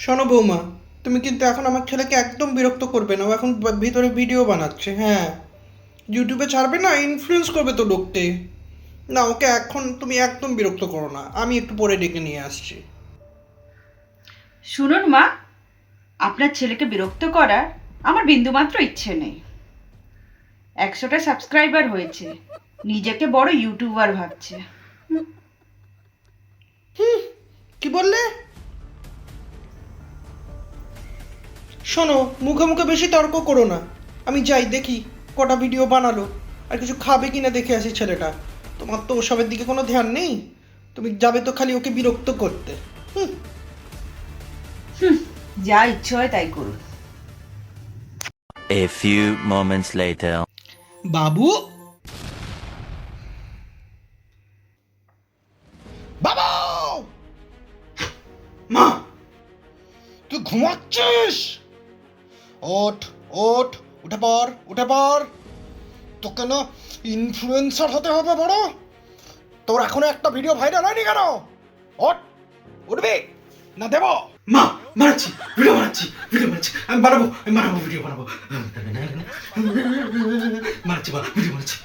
শোনো বৌমা, তুমি কিন্তু এখন আমার ছেলেকে একদম বিরক্ত করবে না। ও এখন ভিতরে ভিডিও বানাচ্ছে। হ্যাঁ, ইউটিউবে ছাড়বে না, ইনফ্লুয়েন্স করবে তো লোককে। না, ওকে এখন তুমি একদম বিরক্ত করো না, আমি একটু পরে ডেকে নিয়ে আসছি। শুনুন মা, আপনার ছেলেকে বিরক্ত করার আমার বিন্দুমাত্র ইচ্ছে নেই। 100টা সাবস্ক্রাইবার হয়েছে, নিজেকে বড় ইউটিউবার ভাবছে। কি বললে? শোনো, মুখে মুখে বেশি তর্ক করো না। আমি যাই দেখি কটা ভিডিও বানালো, আর কিছু খাবে কিনা দেখে আসি ছেলেটা। তোমার তো ওসবের দিকে কোনো ধ্যান নেই, তুমি যাবে তো খালি ওকে বিরক্ত করতে। হুম। যা ইচ্ছে হয় তাই করুন। A few moments later. বাবু, বাবু, মা, তুই ঘুমাচ্ছিস? ওঠ, ওঠ, উঠে পড়, উঠে পড়। তোকে না ইনফ্লুয়েন্সার হতে হবে বড়। তোর এখনো একটা ভিডিও ভাইরাল হয়নি কেন? ওঠ, উঠবি না দেব? মা, বানাচ্ছি, ভিডিও বানাচ্ছি, ভিডিও বানাচ্ছি, আমি বানাবো, ভিডিও বানাবো। বানাচ্ছি, ভিডিও বানাচ্ছি।